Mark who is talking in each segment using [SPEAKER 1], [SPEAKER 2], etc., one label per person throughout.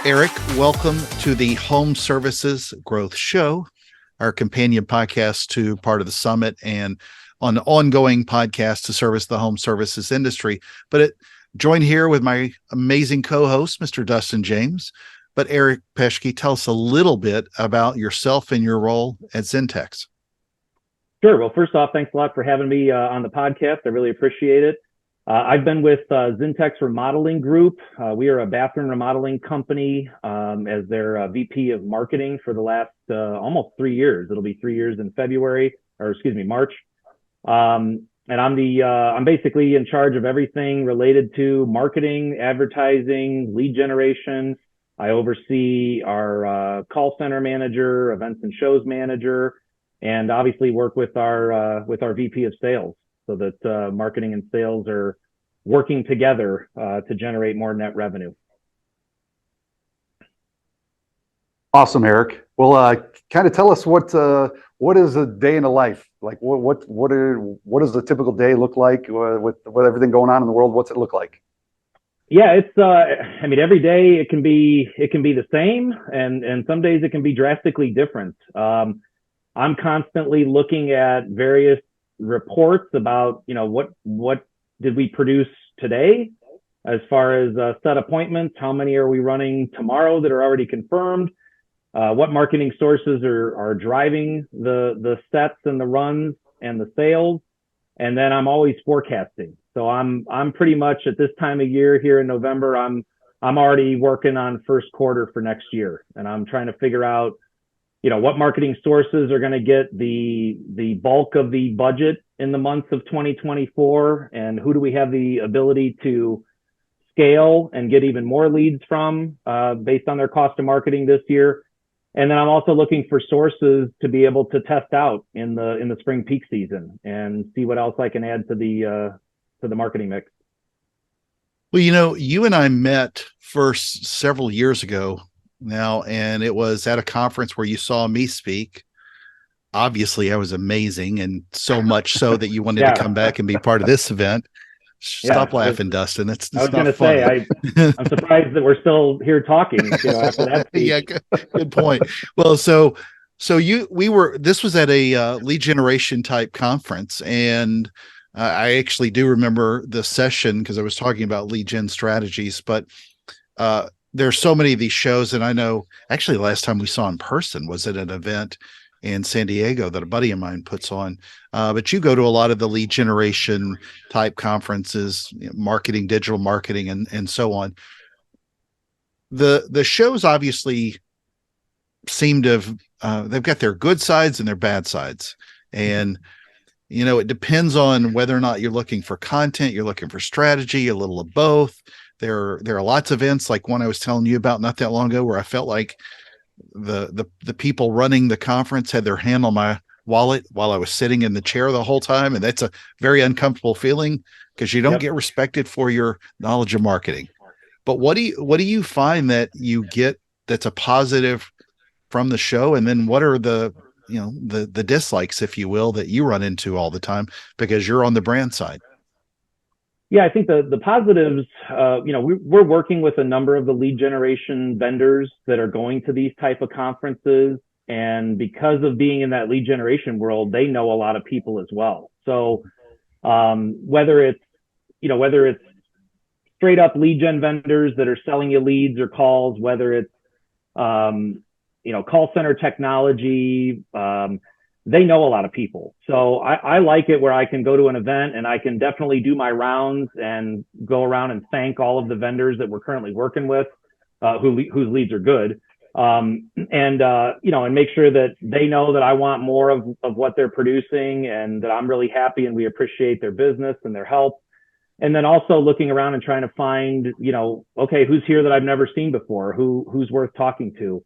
[SPEAKER 1] Eric, welcome to the Home Services Growth Show, our companion podcast to part of the summit and an ongoing podcast to service the home services industry. Joined here with my amazing co-host, Mr. Dustin James. But Eric Peschke, tell us a little bit about yourself and your role at Zintex.
[SPEAKER 2] Sure. Well, first off, thanks a lot for having me on the podcast. I really appreciate it. I've been with Zintex Remodeling Group. We are a bathroom remodeling company as their VP of marketing for the last almost 3 years. It'll be 3 years in March. And I'm basically in charge of everything related to marketing, advertising, lead generation. I oversee our call center manager, events and shows manager, and obviously work with our VP of sales, so that marketing and sales are working together to generate more net revenue.
[SPEAKER 3] Awesome, Eric. Well, kind of tell us what is a day in the life like? What does a typical day look like with everything going on in the world? What's it look like?
[SPEAKER 2] Yeah, it's every day it can be the same, and some days it can be drastically different. I'm constantly looking at various reports about, what did we produce today as far as set appointments, how many are we running tomorrow that are already confirmed, what marketing sources are driving the sets and the runs and the sales. And then I'm always forecasting. So I'm pretty much at this time of year here in November, I'm already working on first quarter for next year. And I'm trying to figure out, what marketing sources are going to get the bulk of the budget in the months of 2024, and who do we have the ability to scale and get even more leads from based on their cost of marketing this year. And then I'm also looking for sources to be able to test out in the spring peak season and see what else I can add to the marketing mix.
[SPEAKER 1] Well, you and I met first several years ago now, and it was at a conference where you saw me speak. Obviously, I was amazing, and so much so that you wanted to come back and be part of this event. Stop laughing, Dustin. It's
[SPEAKER 2] I was going to say, I'm surprised that we're still here talking. After that speech.
[SPEAKER 1] Yeah, good point. Well, this was at a lead generation type conference, and I actually do remember the session because I was talking about lead gen strategies. But there's so many of these shows, and I know actually the last time we saw in person was at an event in San Diego that a buddy of mine puts on. But you go to a lot of the lead generation type conferences, marketing, digital marketing, and so on. The shows obviously seem to have, they've got their good sides and their bad sides. And, it depends on whether or not you're looking for content, you're looking for strategy, a little of both. There are lots of events like one I was telling you about not that long ago where I felt like the people running the conference had their hand on my wallet while I was sitting in the chair the whole time. And that's a very uncomfortable feeling because you don't get respected for your knowledge of marketing. But what do you find that you get that's a positive from the show? And then what are the dislikes, if you will, that you run into all the time because you're on the brand side?
[SPEAKER 2] Yeah, I think the positives, we're working with a number of the lead generation vendors that are going to these type of conferences. And because of being in that lead generation world, they know a lot of people as well. So whether it's straight up lead gen vendors that are selling you leads or calls, whether it's, call center technology, they know a lot of people. So I like it where I can go to an event and I can definitely do my rounds and go around and thank all of the vendors that we're currently working with, whose leads are good. And make sure that they know that I want more of what they're producing and that I'm really happy and we appreciate their business and their help. And then also looking around and trying to find, okay, who's here that I've never seen before, who's worth talking to.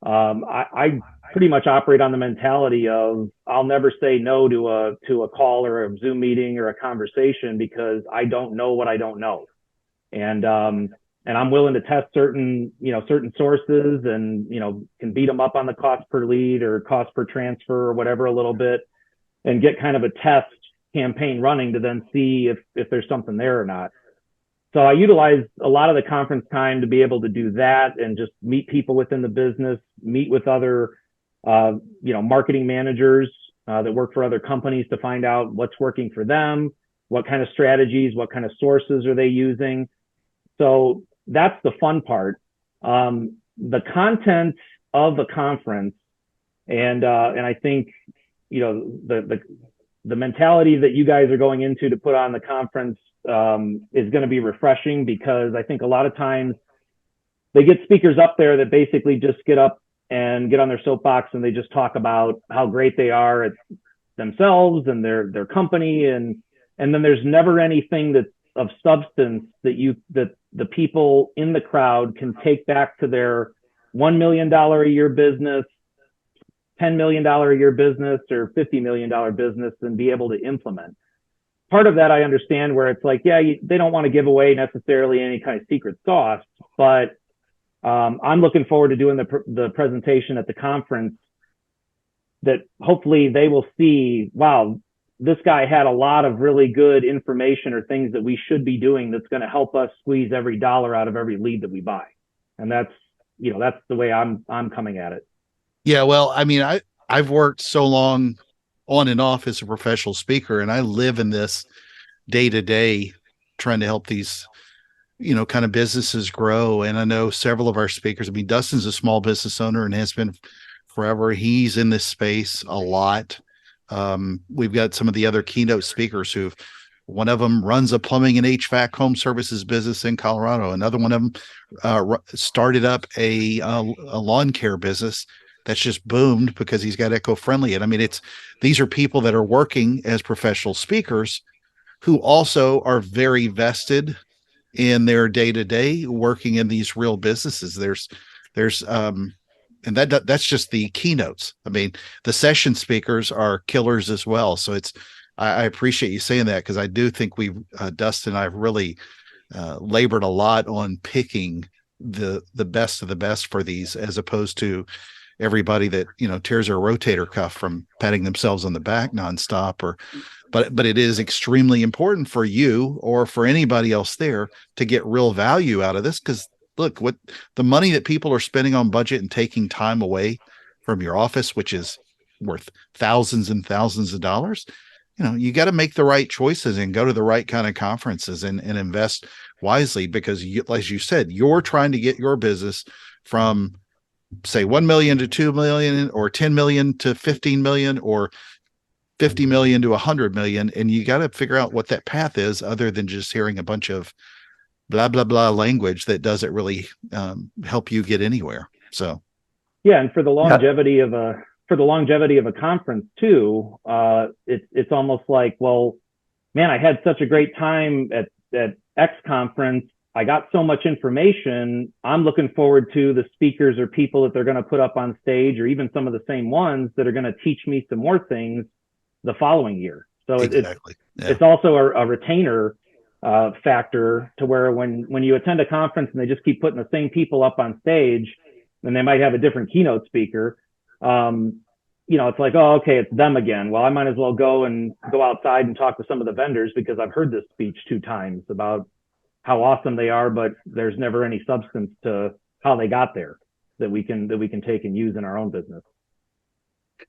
[SPEAKER 2] I pretty much operate on the mentality of I'll never say no to a call or a Zoom meeting or a conversation because I don't know what I don't know. And I'm willing to test certain sources and, can beat them up on the cost per lead or cost per transfer or whatever a little bit and get kind of a test campaign running to then see if there's something there or not. So I utilize a lot of the conference time to be able to do that and just meet people within the business, meet with other, marketing managers that work for other companies to find out what's working for them, what kind of strategies, what kind of sources are they using. So that's the fun part. The content of the conference, and I think, the mentality that you guys are going into to put on the conference is going to be refreshing, because I think a lot of times they get speakers up there that basically just get up and get on their soapbox and they just talk about how great they are at themselves and their company, and then there's never anything that's of substance that the people in the crowd can take back to their $1 million a year business, $10 million a year business, or $50 million business, and be able to implement. Part of that I understand, where it's like, yeah, they don't want to give away necessarily any kind of secret sauce, but I'm looking forward to doing the presentation at the conference, that hopefully they will see, wow, this guy had a lot of really good information or things that we should be doing that's going to help us squeeze every dollar out of every lead that we buy. And that's the way I'm coming at it.
[SPEAKER 1] Yeah, well, I mean, I've worked so long on and off as a professional speaker, and I live in this day to day, trying to help these, kind of businesses grow. And I know several of our speakers. I mean, Dustin's a small business owner and has been forever. He's in this space a lot. We've got some of the other keynote speakers one of them runs a plumbing and HVAC home services business in Colorado. Another one of them started up a lawn care business that's just boomed because he's got eco-friendly. And I mean, these are people that are working as professional speakers who also are very vested in their day-to-day working in these real businesses. And that's just the keynotes. I mean, the session speakers are killers as well. So I appreciate you saying that, because I do think Dustin and I have really labored a lot on picking the best of the best for these, as opposed to everybody that, tears their rotator cuff from patting themselves on the back nonstop. But it is extremely important for you or for anybody else there to get real value out of this, because look, what the money that people are spending on budget and taking time away from your office, which is worth thousands and thousands of dollars, you got to make the right choices and go to the right kind of conferences and invest wisely, because as you said, you're trying to get your business from, say, 1 million to 2 million, or 10 million to 15 million, or 50 million to 100 million. And you got to figure out what that path is, other than just hearing a bunch of blah, blah, blah language that doesn't really help you get anywhere. So,
[SPEAKER 2] yeah. And for the longevity of a conference too, it's almost like, well, man, I had such a great time at X conference. I got so much information. I'm looking forward to the speakers or people that they're going to put up on stage, or even some of the same ones that are going to teach me some more things the following year. So exactly. It's also a retainer factor, to where when you attend a conference and they just keep putting the same people up on stage, and they might have a different keynote speaker, it's like, oh, okay, it's them again. Well, I might as well go outside and talk to some of the vendors, because I've heard this speech 2 times about how awesome they are, but there's never any substance to how they got there that we can take and use in our own business.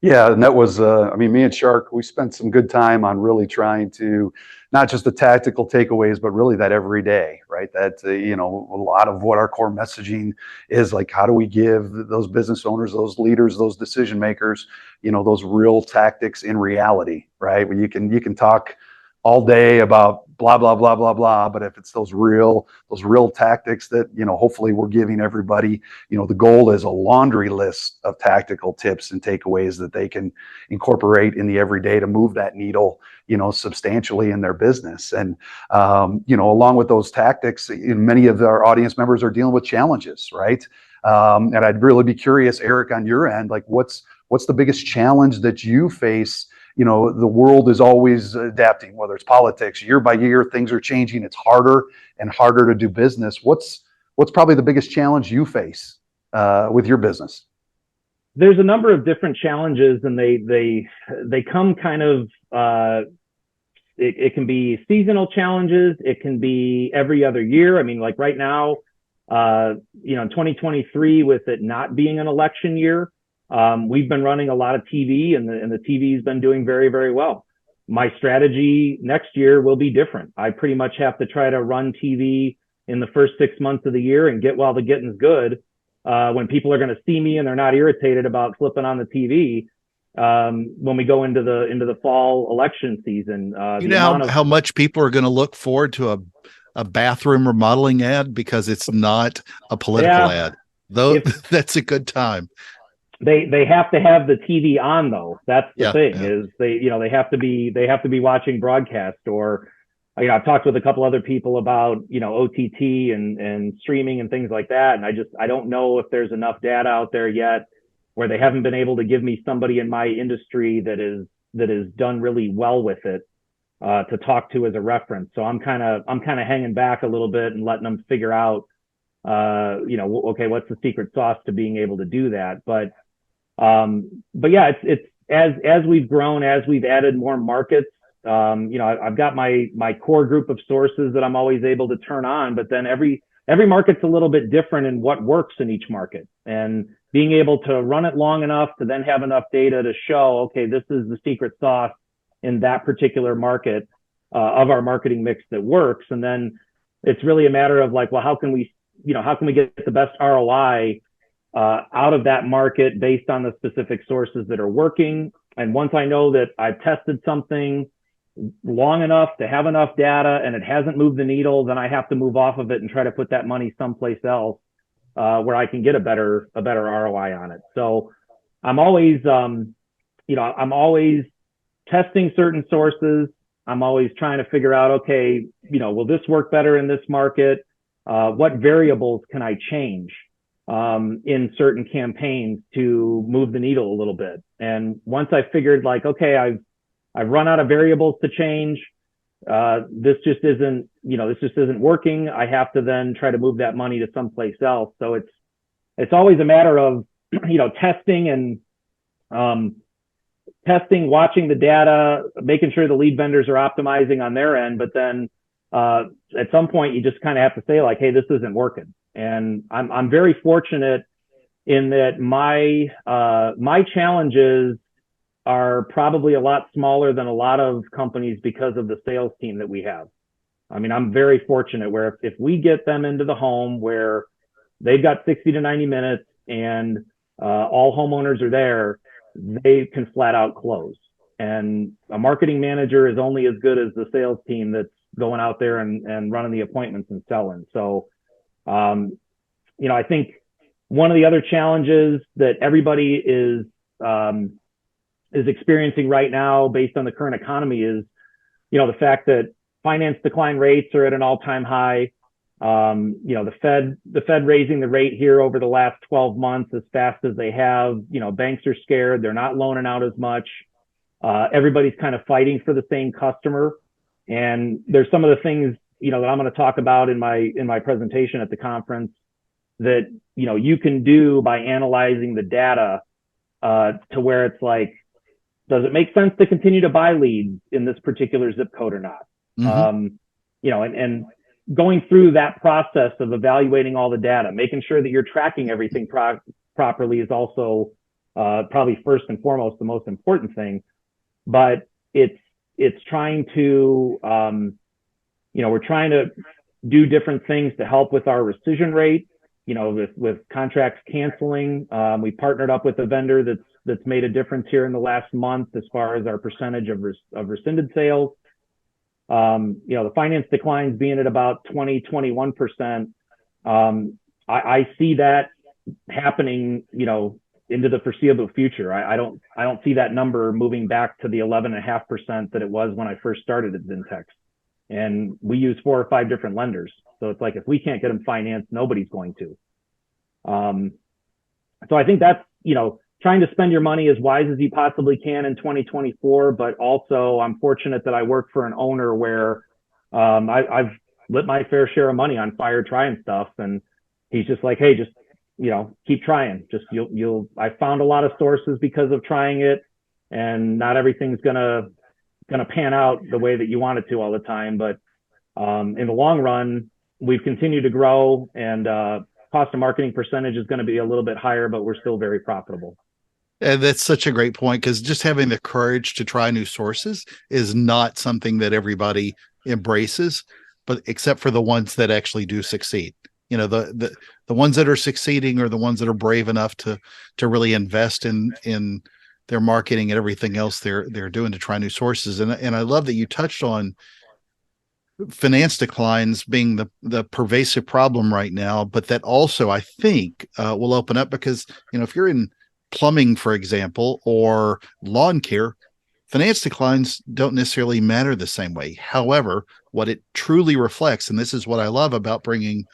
[SPEAKER 3] Yeah, and that was, me and Shark, we spent some good time on really trying to, not just the tactical takeaways, but really that every day, right? That, a lot of what our core messaging is, like, how do we give those business owners, those leaders, those decision makers, those real tactics in reality, right? Where you can talk all day about blah, blah, blah, blah, blah. But if it's those real tactics that, hopefully we're giving everybody, the goal is a laundry list of tactical tips and takeaways that they can incorporate in the everyday to move that needle, substantially in their business. And, along with those tactics, many of our audience members are dealing with challenges, right? And I'd really be curious, Eric, on your end, like what's the biggest challenge that you face? The world is always adapting, whether it's politics, year by year, things are changing. It's harder and harder to do business. What's probably the biggest challenge you face with your business?
[SPEAKER 2] There's a number of different challenges, and they come kind of it can be seasonal challenges. It can be every other year. I mean, like right now, in 2023, with it not being an election year, we've been running a lot of TV, and the TV's been doing very, very well. My strategy next year will be different. I pretty much have to try to run TV in the first 6 months of the year and get while the getting's good, when people are going to see me and they're not irritated about flipping on the TV. When we go into the fall election season,
[SPEAKER 1] you know how much people are going to look forward to a bathroom remodeling ad because it's not a political ad. Though that's a good time.
[SPEAKER 2] They have to have the TV on though. That's the thing is they have to be watching broadcast, or I've talked with a couple other people about OTT and streaming and things like that, and I don't know if there's enough data out there yet where they haven't been able to give me somebody in my industry that is done really well with it to talk to as a reference. So I'm kind of hanging back a little bit and letting them figure out okay, what's the secret sauce to being able to do that. But yeah, it's as we've grown, as we've added more markets, I've got my core group of sources that I'm always able to turn on, but then every market's a little bit different in what works in each market, and being able to run it long enough to then have enough data to show, okay, this is the secret sauce in that particular market of our marketing mix that works. And then it's really a matter of like, well, how can we get the best ROI out of that market based on the specific sources that are working. And once I know that I've tested something long enough to have enough data and it hasn't moved the needle, then I have to move off of it and try to put that money someplace else where I can get a better ROI on it. So I'm always, I'm always testing certain sources. I'm always trying to figure out, okay, will this work better in this market? What variables can I change in certain campaigns to move the needle a little bit? And once I figured like, okay, I've run out of variables to change. This just isn't working. I have to then try to move that money to someplace else. So it's always a matter of, testing and, watching the data, making sure the lead vendors are optimizing on their end. But then, at some point you just kind of have to say like, hey, this isn't working. And I'm very fortunate in that my challenges are probably a lot smaller than a lot of companies because of the sales team that we have. I mean, I'm very fortunate where if we get them into the home where they've got 60 to 90 minutes and all homeowners are there, they can flat out close. And a marketing manager is only as good as the sales team that's going out there and running the appointments and selling. So, I think one of the other challenges that everybody is experiencing right now based on the current economy is, the fact that finance decline rates are at an all-time high. The Fed raising the rate here over the last 12 months as fast as they have. Banks are scared. They're not loaning out as much. Everybody's kind of fighting for the same customer. And there's some of the things, that I'm going to talk about in my presentation at the conference that, you can do by analyzing the data to where it's like, does it make sense to continue to buy leads in this particular zip code or not? Mm-hmm. And going through that process of evaluating all the data, making sure that you're tracking everything properly is also probably first and foremost the most important thing. But it's trying to, we're trying to do different things to help with our rescission rate, with contracts canceling. We partnered up with a vendor that's made a difference here in the last month as far as our percentage of rescinded sales. The finance declines being at about 21%. I see that happening, into the foreseeable future. I don't see that number moving back to the 11.5% that it was when I first started at Zintex. And we use 4 or 5 different lenders. So it's like, if we can't get them financed, nobody's going to. So I think that's, trying to spend your money as wise as you possibly can in 2024. But also I'm fortunate that I work for an owner where I've lit my fair share of money on fire trying stuff. And he's just like, hey, just, keep trying. Just I found a lot of sources because of trying it, and not everything's going to going to pan out the way that you want it to all the time. But in the long run, we've continued to grow, and cost of marketing percentage is going to be a little bit higher, but we're still very profitable.
[SPEAKER 1] And that's such a great point, because just having the courage to try new sources is not something that everybody embraces, but except for the ones that actually do succeed. You know, the ones that are succeeding are the ones that are brave enough to really invest in their marketing and everything else they're doing to try new sources. And I love that you touched on finance declines being the pervasive problem right now, but that also I think will open up, because if you're in plumbing, for example, or lawn care, finance declines don't necessarily matter the same way. However, what it truly reflects, and this is what I love about bringing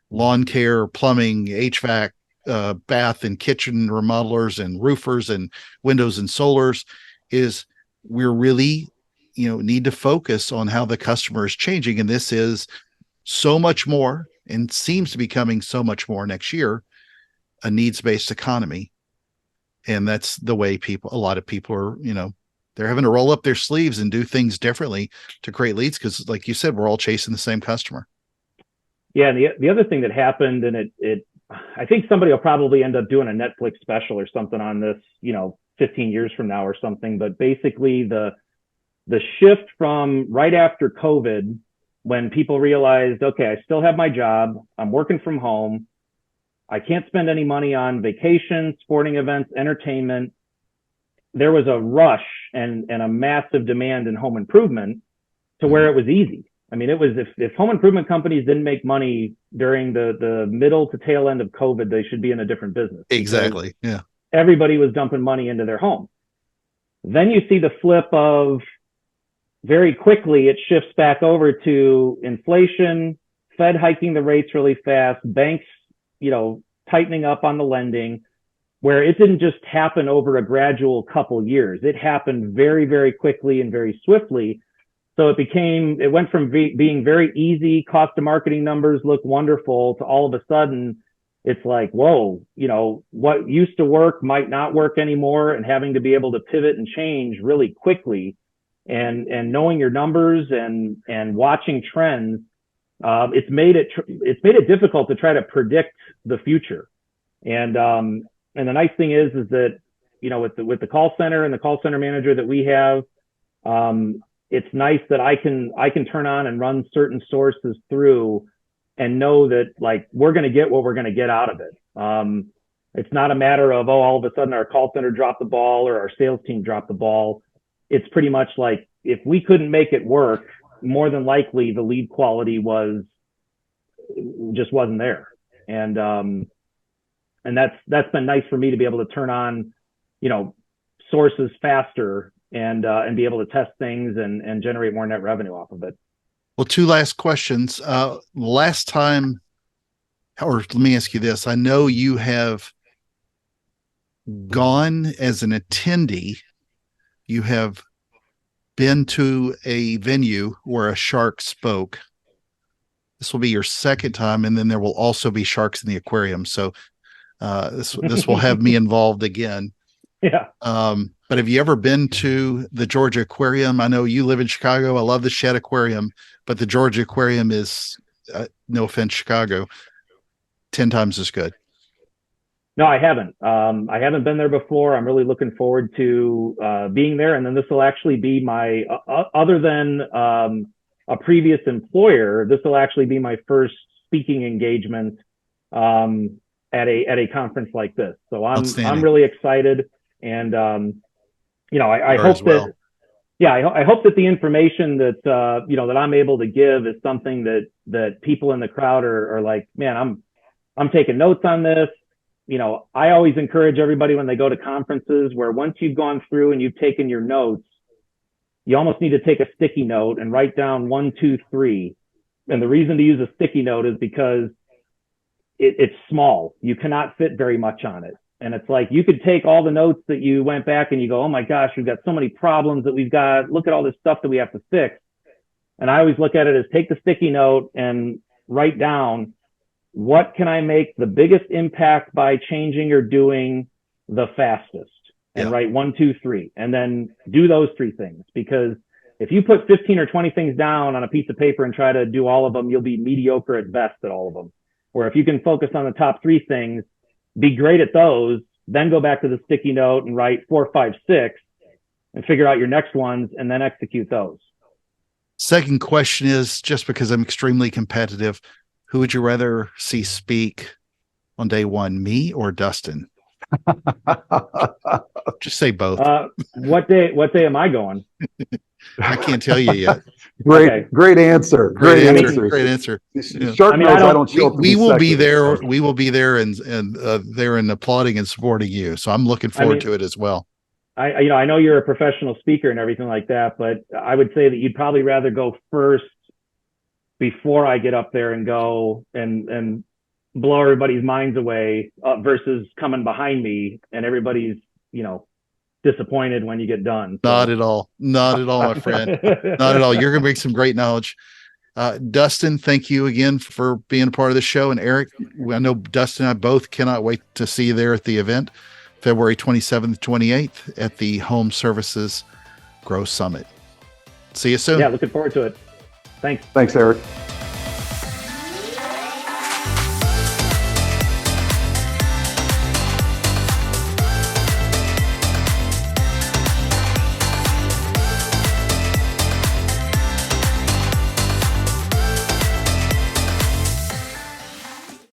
[SPEAKER 1] lawn care, plumbing, HVAC, bath and kitchen remodelers and roofers and windows and solars, is we're really need to focus on how the customer is changing. And this is so much more, and seems to be coming so much more next year, a needs-based economy. And that's the way a lot of people are, they're having to roll up their sleeves and do things differently to create leads. Cause like you said, we're all chasing the same customer.
[SPEAKER 2] Yeah. And the other thing that happened, and I think somebody will probably end up doing a Netflix special or something on this, 15 years from now or something. But basically the shift from right after COVID, when people realized, okay, I still have my job, I'm working from home, I can't spend any money on vacations, sporting events, entertainment. There was a rush and a massive demand in home improvement to where it was easy. I mean, it was, if home improvement companies didn't make money during the middle to tail end of COVID, they should be in a different business.
[SPEAKER 1] Exactly. Yeah.
[SPEAKER 2] Everybody was dumping money into their home. Then you see the flip of, very quickly, it shifts back over to inflation, Fed hiking the rates really fast, banks, tightening up on the lending, where it didn't just happen over a gradual couple years. It happened very, very quickly and very swiftly. So it went from being very easy, cost of marketing numbers look wonderful, to all of a sudden it's like, whoa, what used to work might not work anymore, and having to be able to pivot and change really quickly, and knowing your numbers and watching trends. It's made it difficult to try to predict the future. And the nice thing is that, with the call center and the call center manager that we have, it's nice that I can turn on and run certain sources through and know that, like, we're going to get what we're going to get out of it. It's not a matter of, all of a sudden our call center dropped the ball or our sales team dropped the ball. It's pretty much like, if we couldn't make it work, more than likely the lead quality just wasn't there. And that's been nice for me to be able to turn on, sources faster and be able to test things and generate more net revenue off of it.
[SPEAKER 1] Well, two last questions. Last time, or let me ask you this. I know you have gone as an attendee. You have been to a venue where a shark spoke. This will be your second time, and then there will also be sharks in the aquarium. So this will have me involved again.
[SPEAKER 2] Yeah.
[SPEAKER 1] But have you ever been to the Georgia Aquarium? I know you live in Chicago. I love the Shed Aquarium, but the Georgia Aquarium is, no offense, Chicago, 10 times as good.
[SPEAKER 2] No, I haven't. I haven't been there before. I'm really looking forward to being there. And then this will actually be my, other than a previous employer, this will actually be my first speaking engagement at a conference like this. So I'm really excited. And I hope that, I hope that the information that that I'm able to give is something that people in the crowd are like, man, I'm taking notes on this. I always encourage everybody when they go to conferences, where once you've gone through and you've taken your notes, you almost need to take a sticky note and write down 1, 2, 3. And the reason to use a sticky note is because it's small. You cannot fit very much on it. And it's like, you could take all the notes that you went back and you go, oh my gosh, we've got so many problems that we've got. Look at all this stuff that we have to fix. And I always look at it as, take the sticky note and write down, what can I make the biggest impact by changing or doing the fastest? And write 1, 2, 3, and then do those 3 things. Because If you put 15 or 20 things down on a piece of paper and try to do all of them, you'll be mediocre at best at all of them. Where if you can focus on the top 3 things, be great at those, then go back to the sticky note and write 4, 5, 6 and figure out your next ones and then execute those.
[SPEAKER 1] Second question is, just because I'm extremely competitive, who would you rather see speak on day one, me or Dustin? Just say both.
[SPEAKER 2] What day am I going?
[SPEAKER 1] I can't tell you yet.
[SPEAKER 3] Great answer. Great answer.
[SPEAKER 1] Great answer.
[SPEAKER 3] Sharp knows I don't show up.
[SPEAKER 1] We will be there. We will be there and there and applauding and supporting you. So I'm looking forward to it as well.
[SPEAKER 2] I know you're a professional speaker and everything like that, but I would say that you'd probably rather go first before I get up there and go and blow everybody's minds away versus coming behind me and everybody's, disappointed when you get done. So.
[SPEAKER 1] Not at all, my friend. Not at all. You're going to bring some great knowledge. Dustin, thank you again for being a part of the show. And Eric, I know Dustin and I both cannot wait to see you there at the event, February 27th, 28th at the Home Services Growth Summit. See you soon.
[SPEAKER 2] Yeah, looking forward to it. Thanks.
[SPEAKER 3] Thanks, Eric.